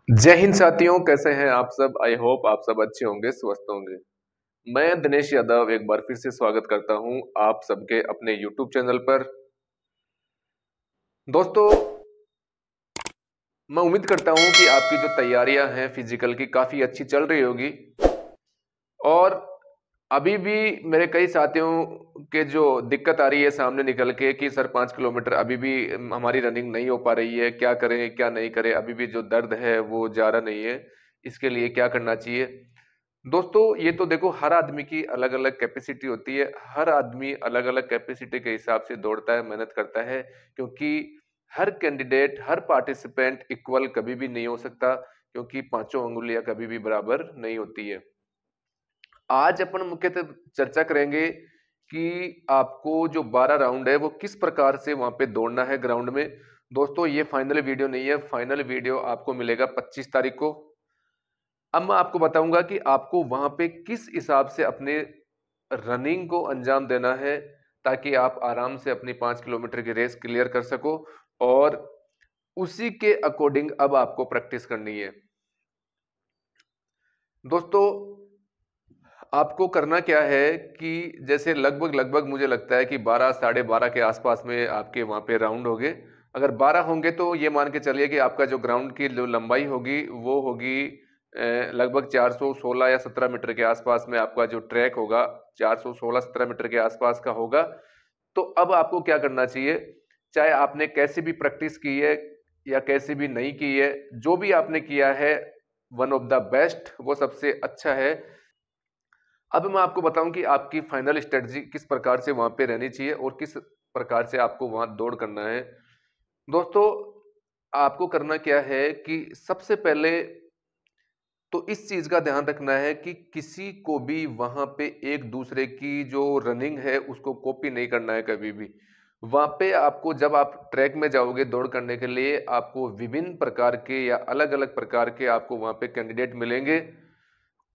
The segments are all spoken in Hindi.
जय हिंद साथियों, कैसे हैं आप सब। आई होप आप सब अच्छे होंगे, स्वस्थ होंगे। मैं दिनेश यादव एक बार फिर से स्वागत करता हूं आप सबके अपने यूट्यूब चैनल पर। दोस्तों, मैं उम्मीद करता हूं कि आपकी जो तैयारियां हैं फिजिकल की काफी अच्छी चल रही होगी। और अभी भी मेरे कई साथियों के जो दिक्कत आ रही है सामने निकल के कि सर 5 किलोमीटर अभी भी हमारी रनिंग नहीं हो पा रही है, क्या करें क्या नहीं करें, अभी भी जो दर्द है वो जा रहा नहीं है, इसके लिए क्या करना चाहिए। दोस्तों, ये तो देखो, हर आदमी की अलग अलग कैपेसिटी होती है। हर आदमी अलग अलग कैपेसिटी के हिसाब से दौड़ता है, मेहनत करता है। क्योंकि हर कैंडिडेट, हर पार्टिसिपेंट इक्वल कभी भी नहीं हो सकता, क्योंकि पांचों अंगुलियां कभी भी बराबर नहीं होती है। आज अपन मुख्यतः चर्चा करेंगे कि आपको जो 12 राउंड है वो किस प्रकार से वहां पे दौड़ना है ग्राउंड में। दोस्तों, ये फाइनल वीडियो नहीं है, फाइनल वीडियो आपको मिलेगा 25 तारीख को। अब मैं आपको बताऊंगा कि आपको वहां पे किस हिसाब से अपने रनिंग को अंजाम देना है, ताकि आप आराम से अपनी 5 किलोमीटर की रेस क्लियर कर सको। और उसी के अकॉर्डिंग अब आपको प्रैक्टिस करनी है। दोस्तों, आपको करना क्या है कि जैसे लगभग लगभग मुझे लगता है कि 12 साढ़े 12 के आसपास में आपके वहां पे राउंड होंगे। अगर 12 होंगे तो ये मान के चलिए कि आपका जो ग्राउंड की जो लंबाई होगी वो होगी लगभग 416 या 17 मीटर के आसपास में। आपका जो ट्रैक होगा 416-17 मीटर के आसपास का होगा। तो अब आपको क्या करना चाहिए, चाहे आपने कैसी भी प्रैक्टिस की है या कैसी भी नहीं की है, जो भी आपने किया है वन ऑफ द बेस्ट, वो सबसे अच्छा है। अब मैं आपको बताऊं कि आपकी फाइनल स्ट्रेटजी किस प्रकार से वहां पे रहनी चाहिए और किस प्रकार से आपको वहां दौड़ करना है। दोस्तों, आपको करना क्या है कि सबसे पहले तो इस चीज का ध्यान रखना है कि किसी को भी वहां पे एक दूसरे की जो रनिंग है उसको कॉपी नहीं करना है कभी भी। वहां पे आपको, जब आप ट्रैक में जाओगे दौड़ करने के लिए, आपको विभिन्न प्रकार के या अलग अलग प्रकार के आपको वहां पे कैंडिडेट मिलेंगे।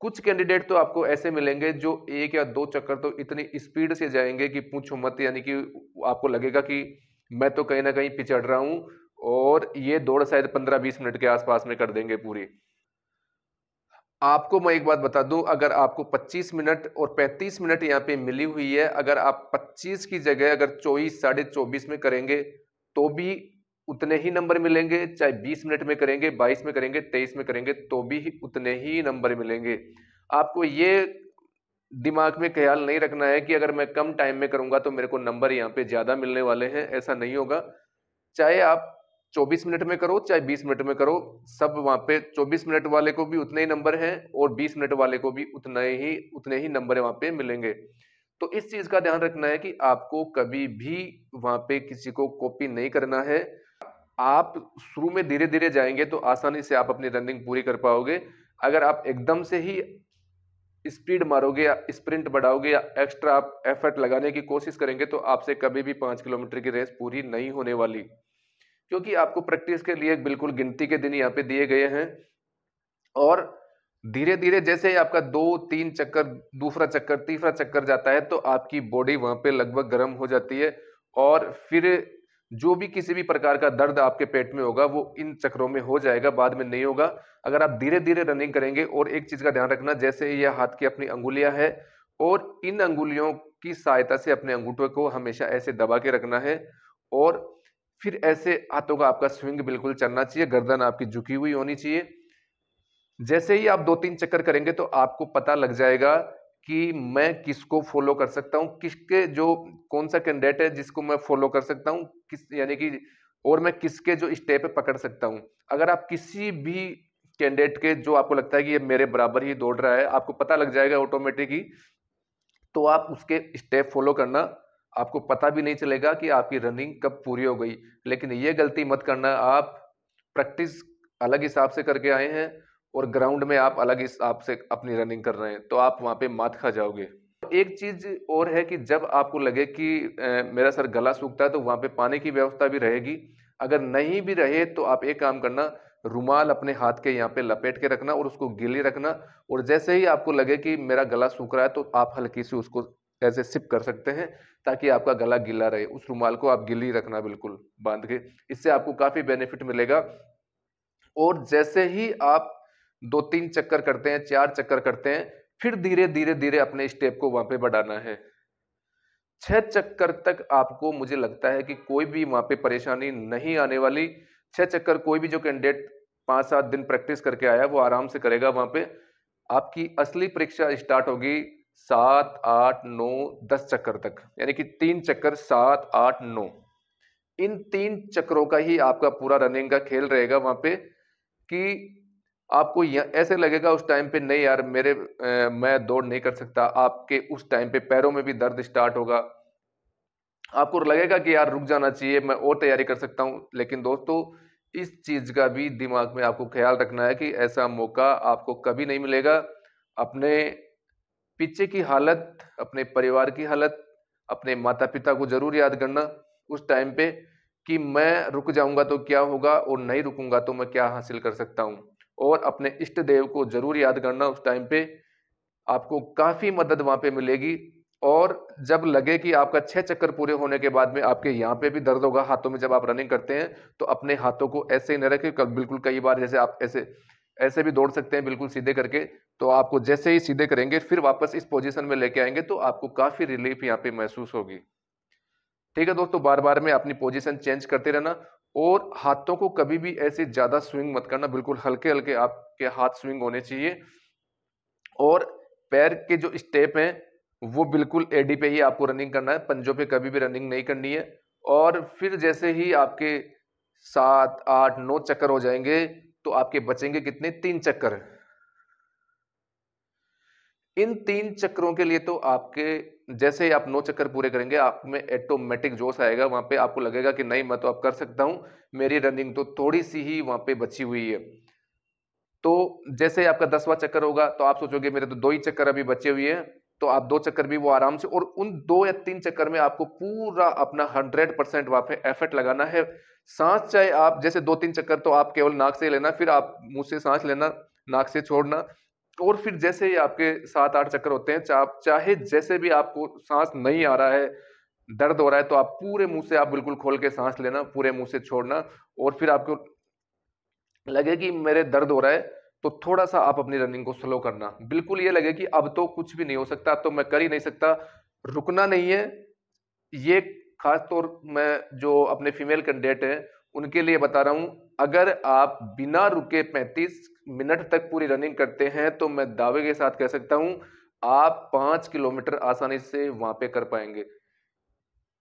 कुछ कैंडिडेट तो आपको ऐसे मिलेंगे जो एक या दो चक्कर तो इतनी स्पीड से जाएंगे कि पूछो मत, यानी कि आपको लगेगा कि मैं तो कहीं ना कहीं पिछड़ रहा हूं, और ये दौड़ शायद 15-20 मिनट के आसपास में कर देंगे पूरी। आपको मैं एक बात बता दूं, अगर आपको 25 मिनट और 35 मिनट यहाँ पे मिली हुई है, अगर आप 25 की जगह अगर 24 साढ़े 24 में करेंगे तो भी उतने ही नंबर मिलेंगे। चाहे 20 मिनट में करेंगे, 22 में करेंगे, 23 में करेंगे, तो भी उतने ही नंबर मिलेंगे। आपको ये दिमाग में ख्याल नहीं रखना है कि अगर मैं कम टाइम में करूंगा तो मेरे को नंबर यहाँ पे ज्यादा मिलने वाले हैं, ऐसा नहीं होगा। चाहे आप 24 मिनट में करो चाहे 20 मिनट में करो, सब वहां पे 24 मिनट वाले को भी उतने ही नंबर हैं और 20 मिनट वाले को भी उतने ही नंबर वहां पे मिलेंगे। तो इस चीज का ध्यान रखना है कि आपको कभी भी वहां पे किसी को कॉपी नहीं करना है। आप शुरू में धीरे धीरे जाएंगे तो आसानी से आप अपनी रनिंग पूरी कर पाओगे। अगर आप एकदम से ही स्पीड मारोगे या स्प्रिंट बढ़ाओगे या एक्स्ट्रा आप एफर्ट लगाने की कोशिश करेंगे तो आपसे कभी भी 5 किलोमीटर की रेस पूरी नहीं होने वाली। क्योंकि आपको प्रैक्टिस के लिए बिल्कुल गिनती के दिन यहाँ पे दिए गए हैं। और धीरे धीरे जैसे ही आपका 2-3 चक्कर, दूसरा चक्कर, तीसरा चक्कर जाता है तो आपकी बॉडी वहां पे लगभग गर्म हो जाती है। और फिर जो भी किसी भी प्रकार का दर्द आपके पेट में होगा वो इन चक्रों में हो जाएगा, बाद में नहीं होगा। अगर आप धीरे धीरे रनिंग करेंगे, और एक चीज का ध्यान रखना, जैसे ये हाथ की अपनी अंगुलियां है, और इन अंगुलियों की सहायता से अपने अंगूठे को हमेशा ऐसे दबा के रखना है। और फिर ऐसे हाथों का आपका स्विंग बिल्कुल चलना चाहिए, गर्दन आपकी झुकी हुई होनी चाहिए। जैसे ही आप 2-3 चक्कर करेंगे तो आपको पता लग जाएगा कि मैं किसको फॉलो कर सकता हूं, किसके जो कौन सा कैंडिडेट है जिसको मैं फॉलो कर सकता हूं, किस यानी कि, और मैं किसके जो स्टेप पकड़ सकता हूं। अगर आप किसी भी कैंडिडेट के जो आपको लगता है कि ये मेरे बराबर ही दौड़ रहा है, आपको पता लग जाएगा ऑटोमेटिकली, तो आप उसके स्टेप फॉलो करना। आपको पता भी नहीं चलेगा कि आपकी रनिंग कब पूरी हो गई। लेकिन ये गलती मत करना, आप प्रैक्टिस अलग हिसाब से करके आए हैं और ग्राउंड में आप अलग हिसाब से अपनी रनिंग कर रहे हैं, तो आप वहां पे मात खा जाओगे। एक चीज और है कि जब आपको लगे कि मेरा सर गला सूखता है, तो वहां पे पानी की व्यवस्था भी रहेगी। अगर नहीं भी रहे तो आप एक काम करना, रुमाल अपने हाथ के यहाँ पे लपेट के रखना और उसको गीली रखना। और जैसे ही आपको लगे कि मेरा गला सूख रहा है तो आप हल्की सी उसको ऐसे सिप कर सकते हैं, ताकि आपका गला गीला रहे। उस रुमाल को आप गीली रखना बिल्कुल बांध के, इससे आपको काफी बेनिफिट मिलेगा। और जैसे ही आप 2-3 चक्कर करते हैं, 4 चक्कर करते हैं, फिर धीरे-धीरे अपने स्टेप को वहां पे बढ़ाना है। 6 चक्कर तक आपको मुझे लगता है कि कोई भी वहां पे परेशानी नहीं आने वाली। 6 चक्कर कोई भी जो कैंडिडेट 5-7 दिन प्रैक्टिस करके आया वो आराम से करेगा वहां पे। आपकी असली परीक्षा स्टार्ट होगी 7, 8, 9, 10 चक्कर तक, यानी कि 3 चक्कर 7, 8, 9। इन 3 चक्रों का ही आपका पूरा रनिंग का खेल रहेगा वहां पे, कि आपको ऐसे लगेगा उस टाइम पे नहीं यार मैं दौड़ नहीं कर सकता। आपके उस टाइम पे पैरों में भी दर्द स्टार्ट होगा। आपको लगेगा कि यार रुक जाना चाहिए, मैं और तैयारी कर सकता हूं। लेकिन दोस्तों, इस चीज का भी दिमाग में आपको ख्याल रखना है कि ऐसा मौका आपको कभी नहीं मिलेगा। अपने पीछे की हालत, अपने परिवार की हालत, अपने माता पिता को जरूर याद करना उस टाइम पे, कि मैं रुक जाऊंगा तो क्या होगा और नहीं रुकूंगा तो मैं क्या हासिल कर सकता हूं। और अपने इष्ट देव को जरूर याद करना उस टाइम पे, आपको काफी मदद वहां पे मिलेगी। और जब लगे कि आपका 6 चक्कर पूरे होने के बाद में आपके यहाँ पे भी दर्द होगा हाथों में, जब आप रनिंग करते हैं तो अपने हाथों को ऐसे ही न रखें। बिल्कुल कई बार जैसे आप ऐसे ऐसे भी दौड़ सकते हैं बिल्कुल सीधे करके, तो आपको जैसे ही सीधे करेंगे फिर वापस इस पोजीशन में लेके आएंगे तो आपको काफी रिलीफ यहाँ पे महसूस होगी। ठीक है दोस्तों, बार बार में अपनी पोजीशन चेंज करते रहना। और हाथों को कभी भी ऐसे ज्यादा स्विंग मत करना, बिल्कुल हल्के हल्के आपके हाथ स्विंग होने चाहिए। और पैर के जो स्टेप हैं वो बिल्कुल एडी पे ही आपको रनिंग करना है, पंजों पे कभी भी रनिंग नहीं करनी है। और फिर जैसे ही आपके 7, 8, 9 चक्कर हो जाएंगे तो आपके बचेंगे कितने, 3 चक्कर। इन 3 चक्करों के लिए तो आपके जैसे ही आप 9 चक्कर पूरे करेंगे आप में ऑटोमेटिक जोश आएगा। वहां पे आपको लगेगा कि नहीं, मैं तो अब कर सकता हूं, मेरी रनिंग तो थोड़ी सी ही वहां पे बची हुई है। तो जैसे आपका 10वां चक्कर होगा तो आप सोचोगे मेरे तो 2 ही चक्कर अभी बचे हुए हैं, तो आप 2 चक्कर भी वो आराम से, और उन 2 या 3 चक्कर में आपको पूरा अपना 100% वहां पे एफर्ट लगाना है। सांस चाहे आप जैसे 2-3 चक्कर तो आप केवल नाक से लेना, फिर आप मुंह से सांस लेना, नाक से छोड़ना। और फिर जैसे ही आपके 7-8 चक्कर होते हैं, चाहे जैसे भी आपको सांस नहीं आ रहा है, दर्द हो रहा है, तो आप पूरे मुंह से आप बिल्कुल खोल के सांस लेना, पूरे मुंह से छोड़ना। और फिर आपको लगे कि मेरे दर्द हो रहा है तो थोड़ा सा आप अपनी रनिंग को स्लो करना। बिल्कुल ये लगे कि अब तो कुछ भी नहीं हो सकता, अब तो मैं कर ही नहीं सकता, रुकना नहीं है। ये खास तौर मैं जो अपने फीमेल कैंडिडेट हैं उनके लिए बता रहा हूं। अगर आप बिना रुके 35 मिनट तक पूरी रनिंग करते हैं तो मैं दावे के साथ कह सकता हूं आप 5 किलोमीटर आसानी से वहां पे कर पाएंगे।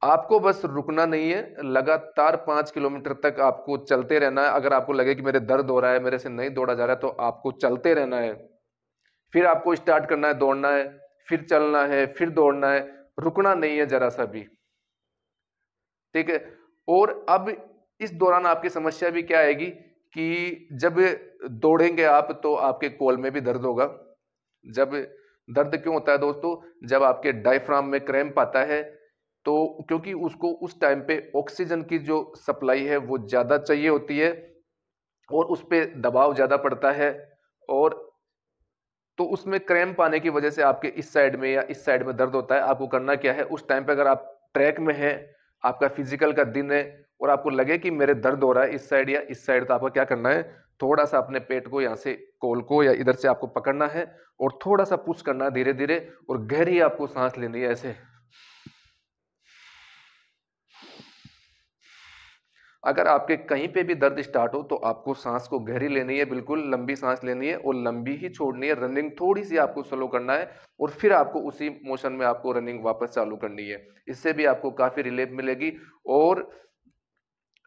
आपको बस रुकना नहीं है, लगातार 5 किलोमीटर तक आपको चलते रहना है। अगर आपको लगे कि मेरे दर्द हो रहा है, मेरे से नहीं दौड़ा जा रहा है, तो आपको चलते रहना है। फिर आपको स्टार्ट करना है, दौड़ना है, फिर चलना है, फिर दौड़ना है, रुकना नहीं है जरा सा भी। ठीक है। और अब इस दौरान आपकी समस्या भी क्या आएगी कि जब दौड़ेंगे आप तो आपके कोल में भी दर्द होगा। जब दर्द क्यों होता है दोस्तों, जब आपके डायफ्राम में क्रैम्प आता है तो क्योंकि उसको उस टाइम पे ऑक्सीजन की जो सप्लाई है वो ज्यादा चाहिए होती है और उस पे दबाव ज्यादा पड़ता है। और तो उसमें क्रैम्प आने की वजह से आपके इस साइड में या इस साइड में दर्द होता है। आपको करना क्या है उस टाइम पे, अगर आप ट्रैक में हैं, आपका फिजिकल का दिन है और आपको लगे कि मेरे दर्द हो रहा है इस साइड या इस साइड, तो आपको क्या करना है, थोड़ा सा अपने पेट को यहाँ से कोल को या इधर से आपको पकड़ना है और थोड़ा सा पुश करना है धीरे धीरे, और गहरी आपको सांस लेनी है ऐसे। अगर आपके कहीं पे भी दर्द स्टार्ट हो तो आपको सांस को गहरी लेनी है, बिल्कुल लंबी सांस लेनी है और लंबी ही छोड़नी है। रनिंग थोड़ी सी आपको स्लो करना है और फिर आपको उसी मोशन में आपको रनिंग वापस चालू करनी है। इससे भी आपको काफी रिलीफ मिलेगी। और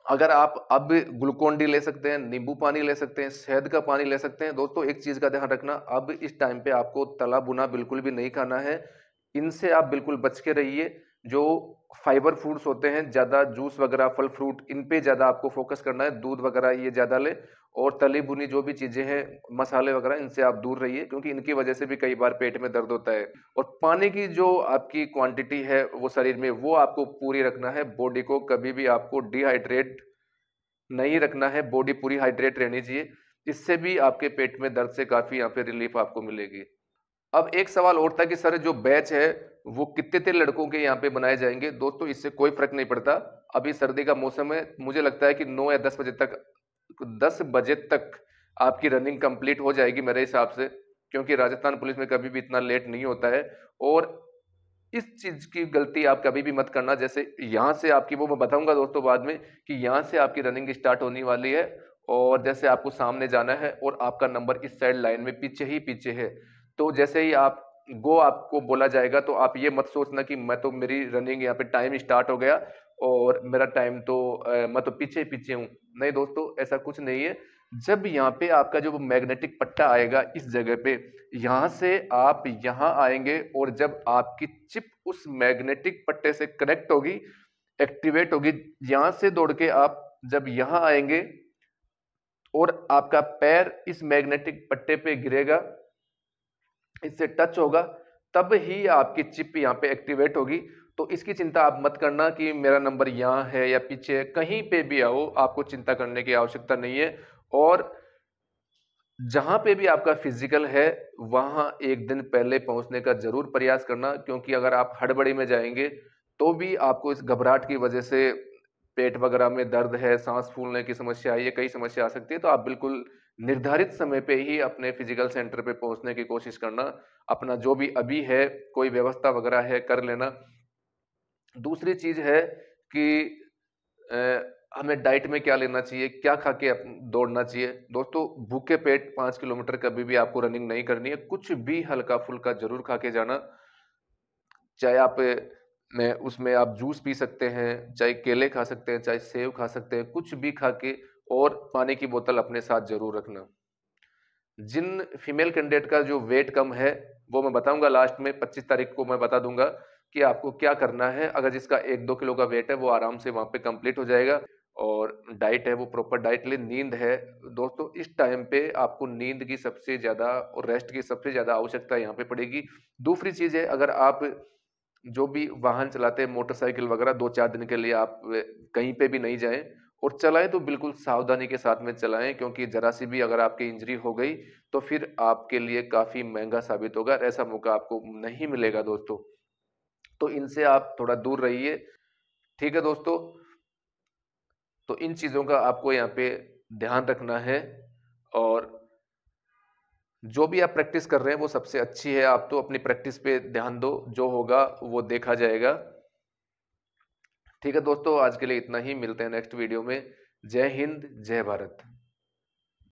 अगर आप अब ग्लूकोन डी ले सकते हैं, नींबू पानी ले सकते हैं, शहद का पानी ले सकते हैं। दोस्तों एक चीज का ध्यान रखना, अब इस टाइम पे आपको तला भुना बिल्कुल भी नहीं खाना है। इनसे आप बिल्कुल बच के रहिए। जो फाइबर फूड्स होते हैं, ज्यादा जूस वगैरह, फल फ्रूट, इन पे ज्यादा आपको फोकस करना है। दूध वगैरह ये ज्यादा ले, और तली भुनी जो भी चीजें हैं, मसाले वगैरह, इनसे आप दूर रहिए क्योंकि इनकी वजह से भी कई बार पेट में दर्द होता है। और पानी की जो आपकी क्वांटिटी है वो शरीर में, वो आपको पूरी रखना है। बॉडी को कभी भी आपको डिहाइड्रेट नहीं रखना है, बॉडी पूरी हाइड्रेट रहनी चाहिए। इससे भी आपके पेट में दर्द से काफी यहाँ पे रिलीफ आपको मिलेगी। अब एक सवाल और था कि सर जो बैच है वो कितने लड़कों के यहाँ पे बनाए जाएंगे। दोस्तों इससे कोई फर्क नहीं पड़ता। अभी सर्दी का मौसम है, मुझे लगता है कि 9 या 10 बजे तक 10 बजे तक आपकी रनिंग कंप्लीट हो जाएगी मेरे हिसाब से, क्योंकि राजस्थान पुलिस में कभी भी इतना लेट नहीं होता है। और इस चीज की गलती आप कभी भी मत करना, जैसे यहाँ से आपकी, वो मैं बताऊंगा दोस्तों बाद में, कि यहाँ से आपकी रनिंग स्टार्ट होने वाली है और जैसे आपको सामने जाना है और आपका नंबर इस साइड लाइन में पीछे ही पीछे है। तो जैसे ही आप गो आपको बोला जाएगा तो आप ये मत सोचना कि मैं तो, मेरी रनिंग यहाँ पे टाइम स्टार्ट हो गया और मेरा टाइम तो मैं तो पीछे पीछे हूँ। नहीं दोस्तों, ऐसा कुछ नहीं है। जब यहाँ पे आपका जो मैग्नेटिक पट्टा आएगा इस जगह पे, यहाँ से आप यहाँ आएंगे और जब आपकी चिप उस मैग्नेटिक पट्टे से कनेक्ट होगी, एक्टिवेट होगी, यहाँ से दौड़ के आप जब यहाँ आएंगे और आपका पैर इस मैग्नेटिक पट्टे पे गिरेगा, इससे टच होगा, तब ही आपकी चिप यहाँ पे एक्टिवेट होगी। तो इसकी चिंता आप मत करना कि मेरा नंबर यहाँ है या पीछे है, कहीं पे भी आओ आपको चिंता करने की आवश्यकता नहीं है। और जहां पे भी आपका फिजिकल है वहां एक दिन पहले पहुंचने का जरूर प्रयास करना, क्योंकि अगर आप हड़बड़ी में जाएंगे तो भी आपको इस घबराहट की वजह से पेट वगैरह में दर्द है, सांस फूलने की समस्या है, ये कई समस्या आ सकती है। तो आप बिल्कुल निर्धारित समय पे ही अपने फिजिकल सेंटर पे पहुंचने की कोशिश करना। अपना जो भी अभी है कोई व्यवस्था वगैरह है कर लेना। दूसरी चीज है कि हमें डाइट में क्या लेना चाहिए, क्या खा के दौड़ना चाहिए। दोस्तों, भूखे पेट 5 किलोमीटर कभी भी आपको रनिंग नहीं करनी है, कुछ भी हल्का फुल्का जरूर खा के जाना। चाहे आप उसमें आप जूस पी सकते हैं, चाहे केले खा सकते हैं, चाहे सेव खा सकते हैं, कुछ भी खा के, और पानी की बोतल अपने साथ जरूर रखना। जिन फीमेल कैंडिडेट का जो वेट कम है वो मैं बताऊंगा लास्ट में, 25 तारीख को मैं बता दूंगा कि आपको क्या करना है। अगर जिसका 1-2 किलो का वेट है वो आराम से वहां पे कंप्लीट हो जाएगा। और डाइट है वो प्रॉपर डाइट ले। नींद है दोस्तों, इस टाइम पे आपको नींद की सबसे ज्यादा और रेस्ट की सबसे ज्यादा आवश्यकता यहाँ पे पड़ेगी। दूसरी चीज है, अगर आप जो भी वाहन चलाते हैं, मोटरसाइकिल वगैरह, 2-4 दिन के लिए आप कहीं पे भी नहीं जाएं, और चलाएं तो बिल्कुल सावधानी के साथ में चलाएं, क्योंकि जरा सी भी अगर आपकी इंजरी हो गई तो फिर आपके लिए काफी महंगा साबित होगा। ऐसा मौका आपको नहीं मिलेगा दोस्तों। तो इनसे आप थोड़ा दूर रहिए, ठीक है दोस्तों। तो इन चीजों का आपको यहाँ पे ध्यान रखना है। और जो भी आप प्रैक्टिस कर रहे हैं वो सबसे अच्छी है। आप तो अपनी प्रैक्टिस पे ध्यान दो, जो होगा वो देखा जाएगा। ठीक है दोस्तों, आज के लिए इतना ही। मिलते हैं नेक्स्ट वीडियो में। जय हिंद, जय भारत।